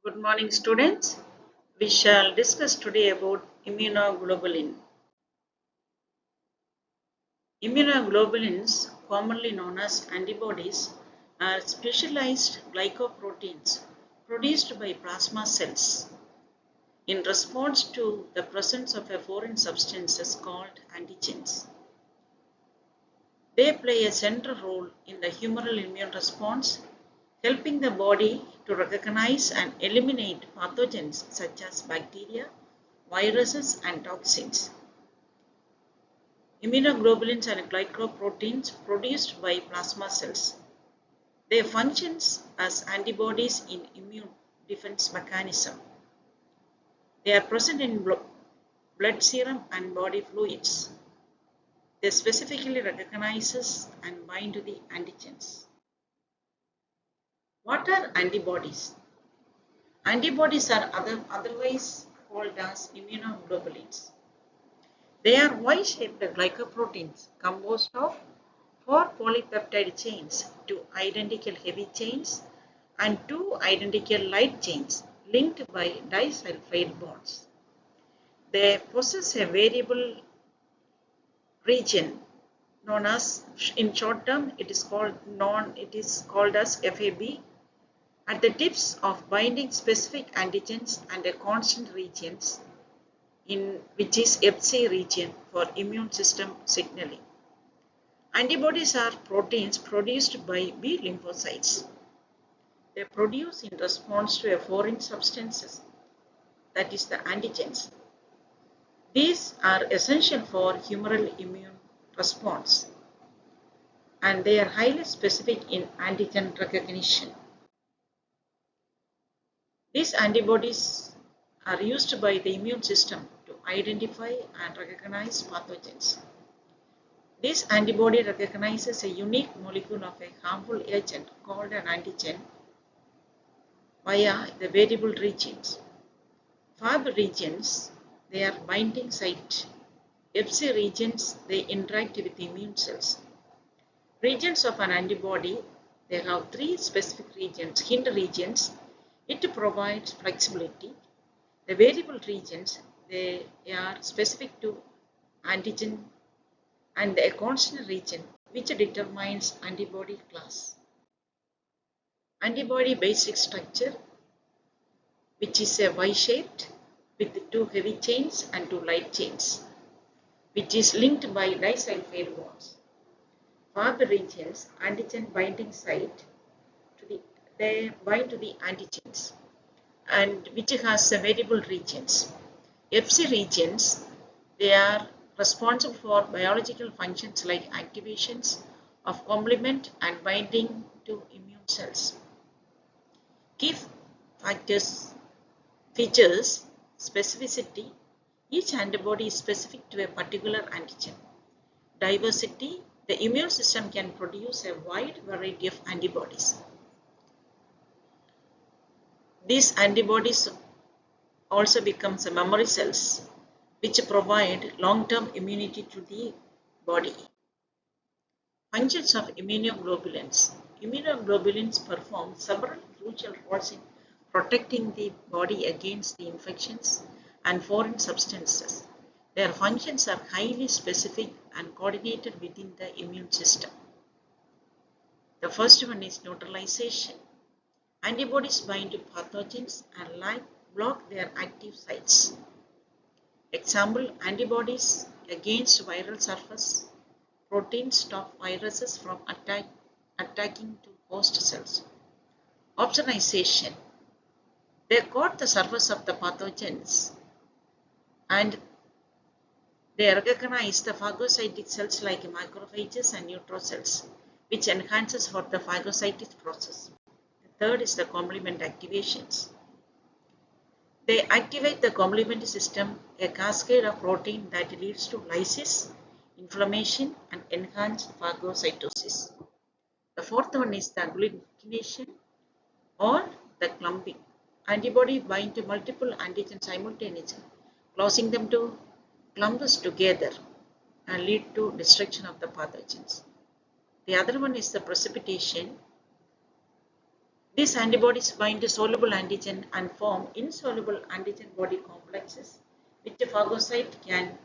Good morning, students. We shall discuss today about immunoglobulin. Immunoglobulins, commonly known as antibodies, are specialized glycoproteins produced by plasma cells in response to the presence of a foreign substances called antigens. They play a central role in the humoral immune response, helping the body to recognize and eliminate pathogens such as bacteria, viruses, and toxins. Immunoglobulins are glycoproteins produced by plasma cells. They function as antibodies in immune defense mechanism. They are present in blood serum and body fluids. They specifically recognize and bind to the antigens. What are antibodies? Antibodies are otherwise called as immunoglobulins. They are Y-shaped glycoproteins composed of 4 polypeptide chains, 2 identical heavy chains, and 2 identical light chains linked by disulfide bonds. They possess a variable region known as, in short term, it is called as FAB, at the tips of binding specific antigens and a constant regions in which is FC region for immune system signaling. Antibodies are proteins produced by B lymphocytes. They produce in response to a foreign substances, that is the antigens. These are essential for humoral immune response and they are highly specific in antigen recognition. These antibodies are used by the immune system to identify and recognize pathogens. This antibody recognizes a unique molecule of a harmful agent called an antigen via the variable regions. Fab regions, they are binding site. FC regions, they interact with immune cells. Regions of an antibody, they have 3 specific regions. Hint regions, it provides flexibility. The variable regions, they are specific to antigen and a constant region which determines antibody class. Antibody basic structure, which is a Y-shaped with 2 heavy chains and 2 light chains, which is linked by disulfide bonds. Fab regions, antigen binding site, they bind to the antigens and which has variable regions. FC regions, they are responsible for biological functions like activations of complement and binding to immune cells. Key features, specificity, each antibody is specific to a particular antigen. Diversity, the immune system can produce a wide variety of antibodies. These antibodies also become memory cells which provide long-term immunity to the body. Functions of immunoglobulins. Immunoglobulins perform several crucial roles in protecting the body against the infections and foreign substances. Their functions are highly specific and coordinated within the immune system. The first one is neutralization. Antibodies bind to pathogens and block their active sites. Example, antibodies against viral surface proteins stop viruses from attacking to host cells. Opsonization. They coat the surface of the pathogens and they recognize the phagocytic cells like macrophages and neutrophils, which enhances for the phagocytic process. The third is the complement activations. They activate the complement system, a cascade of protein that leads to lysis, inflammation, and enhanced phagocytosis. The fourth one is the agglutination or the clumping. Antibody bind to multiple antigens simultaneously, causing them to clump together and lead to destruction of the pathogens. The other one is the precipitation. These antibodies bind to soluble antigen and form insoluble antigen body complexes, which a phagocyte can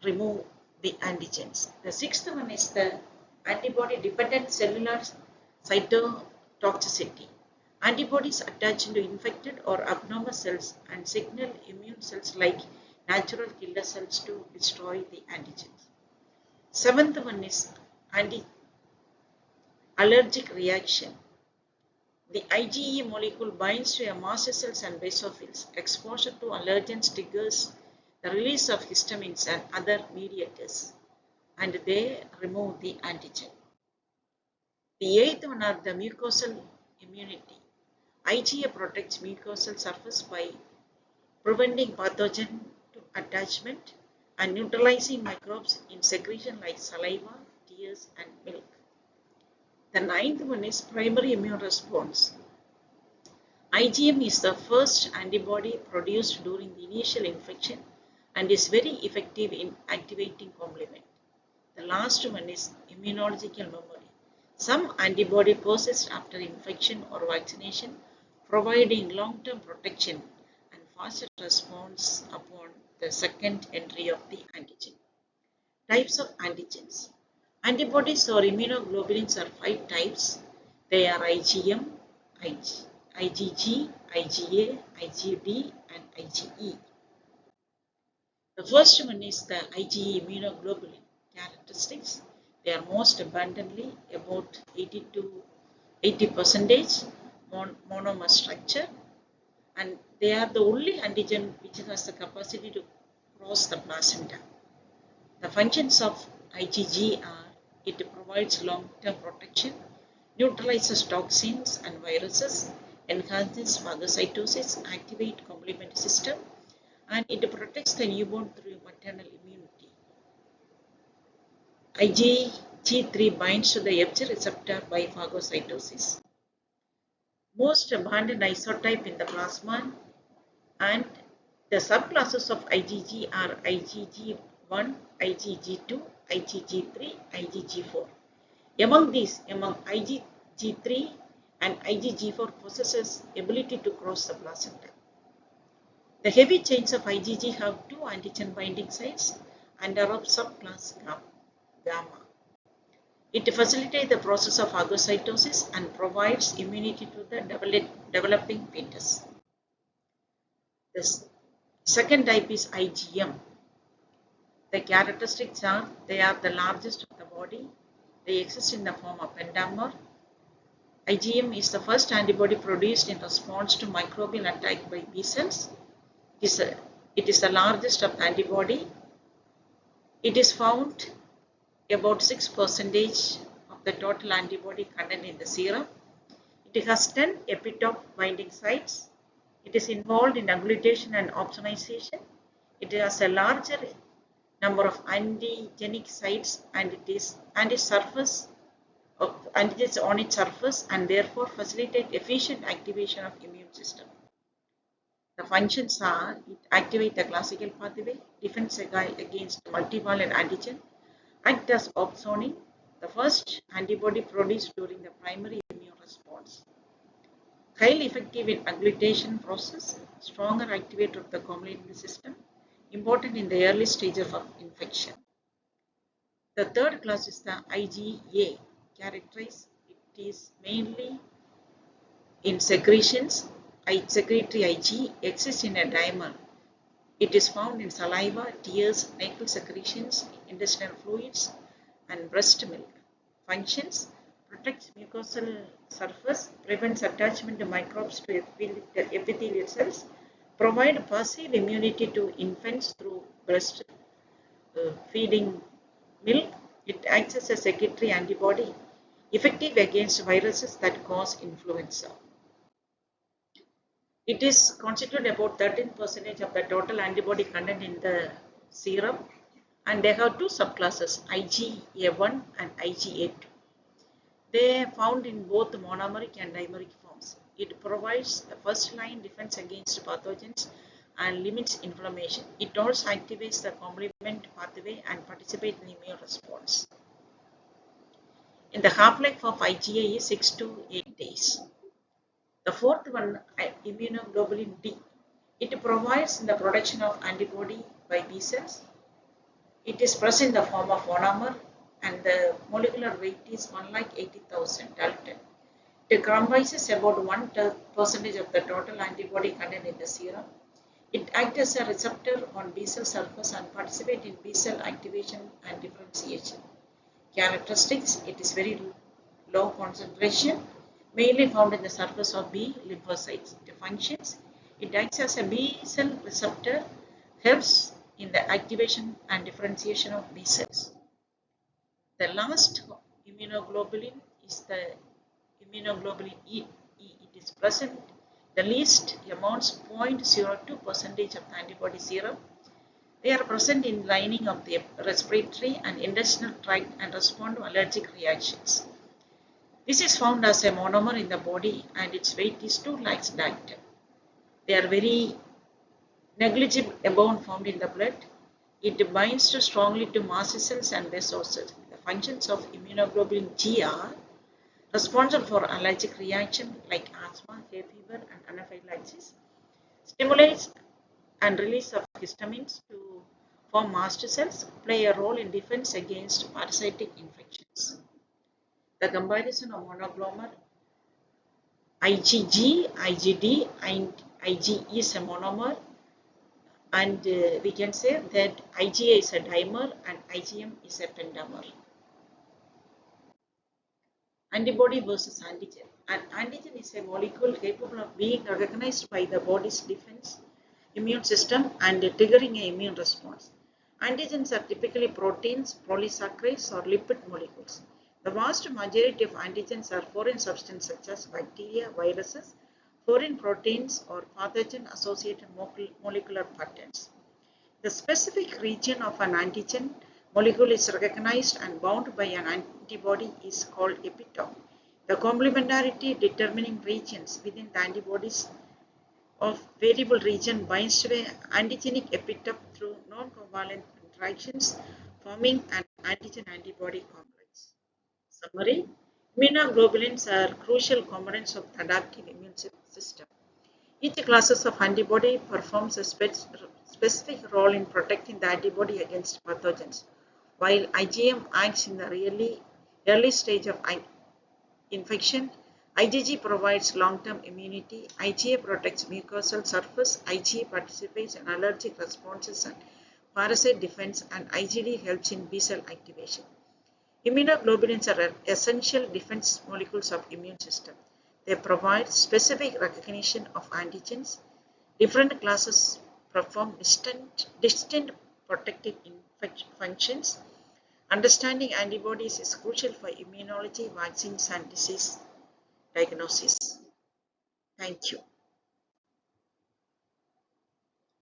remove the antigens. The sixth one is the antibody dependent cellular cytotoxicity. Antibodies attach to infected or abnormal cells and signal immune cells like natural killer cells to destroy the antigens. Seventh one is anti-allergic reaction. The IgE molecule binds to a mast cells and basophils. Exposure to allergens triggers the release of histamines and other mediators, and they remove the antigen. The eighth one are the mucosal immunity. IgA protects mucosal surface by preventing pathogen to attachment and neutralizing microbes in secretion like saliva, tears, and milk. The ninth one is primary immune response. IgM is the first antibody produced during the initial infection and is very effective in activating complement. The last one is immunological memory. Some antibody possessed after infection or vaccination, providing long-term protection and faster response upon the second entry of the antigen. Types of antigens. Antibodies or immunoglobulins are 5 types. They are IgM, IgG, IgA, IgD, and IgE. The first one is the IgE immunoglobulin characteristics. They are most abundantly about 80 to 80% monomer structure, and they are the only antigen which has the capacity to cross the placenta. The functions of IgG are it provides long-term protection, neutralizes toxins and viruses, enhances phagocytosis, activates complement system, and it protects the newborn through maternal immunity. IgG3 binds to the Fc receptor by phagocytosis. Most abundant isotype in the plasma, and the subclasses of IgG are IgG1, IgG2, IgG3, IgG4. Among these, IgG3 and IgG4 possesses ability to cross the placenta. The heavy chains of IgG have 2 antigen binding sites and are of subclass gamma. It facilitates the process of phagocytosis and provides immunity to the developing fetus. The second type is IgM. The characteristics are they are the largest of the body. They exist in the form of pentamer. IgM is the first antibody produced in response to microbial attack by B cells. It is the largest of the antibody. It is found about 6% of the total antibody content in the serum. It has 10 epitope binding sites. It is involved in agglutation and opsonization. It has a larger number of antigenic sites and its surface antigens on its surface and therefore facilitate efficient activation of immune system. The functions are it activates the classical pathway, defends against multivalent antigen, act as opsoning, the first antibody produced during the primary immune response. Highly effective in agglutation process, stronger activator of the complement system, important in the early stages of infection. The third class is the IgA. Characterized, it is mainly in secretions. Secretory Ig exists in a dimer. It is found in saliva, tears, nasal secretions, intestinal fluids, and breast milk. Functions: protects mucosal surface, prevents attachment to microbes to epithelial cells, provide passive immunity to infants through breast feeding milk. It acts as a secretory antibody, effective against viruses that cause influenza. It is constituted about 13% of the total antibody content in the serum, and they have 2 subclasses, IgA1 and IgA2. They are found in both monomeric and dimeric forms. It provides a first-line defense against pathogens and limits inflammation. It also activates the complement pathway and participates in the immune response. And the half-life of IgA is 6 to 8 days. The fourth one, immunoglobulin D. It provides the production of antibody by B cells. It is present in the form of monomer and the molecular weight is 1,80,000 Dalton. It comprises about 1% of the total antibody contained in the serum. It acts as a receptor on B cell surface and participates in B cell activation and differentiation. Characteristics, it is very low concentration, mainly found in the surface of B lymphocytes. The functions, it acts as a B cell receptor, helps in the activation and differentiation of B cells. The last immunoglobulin is the immunoglobulin E. It is present the least amounts 0.02% of the antibody serum. They are present in lining of the respiratory and intestinal tract and respond to allergic reactions. This is found as a monomer in the body and its weight is 2 lakhs Dalton. They are very negligible amount found in the blood. It binds strongly to mast cells and vessels. The functions of immunoglobulin G are responsible for allergic reaction like asthma, hay fever, and anaphylaxis, stimulates and release of histamines to form mast cells, play a role in defense against parasitic infections. The comparison of monoglomer IgG, IgD, and IgE is a monomer, and we can say that IgA is a dimer and IgM is a pentamer. Antibody versus antigen. An antigen is a molecule capable of being recognized by the body's defense immune system and triggering an immune response. Antigens are typically proteins, polysaccharides, or lipid molecules. The vast majority of antigens are foreign substances such as bacteria, viruses, foreign proteins, or pathogen-associated molecular patterns. The specific region of an antigen molecule is recognized and bound by an antibody is called epitope. The complementarity determining regions within the antibodies of variable region binds to an antigenic epitope through non-covalent interactions, forming an antigen-antibody complex. Summary: immunoglobulins are crucial components of the adaptive immune system. Each class of antibody performs a specific role in protecting the antibody against pathogens. While IgM acts in the early stage of infection, IgG provides long-term immunity, IgA protects mucosal surface, IgE participates in allergic responses and parasite defense, and IgD helps in B cell activation. Immunoglobulins are essential defense molecules of immune system. They provide specific recognition of antigens. Different classes perform distinct protective functions. Understanding antibodies is crucial for immunology, vaccines, and disease diagnosis. Thank you.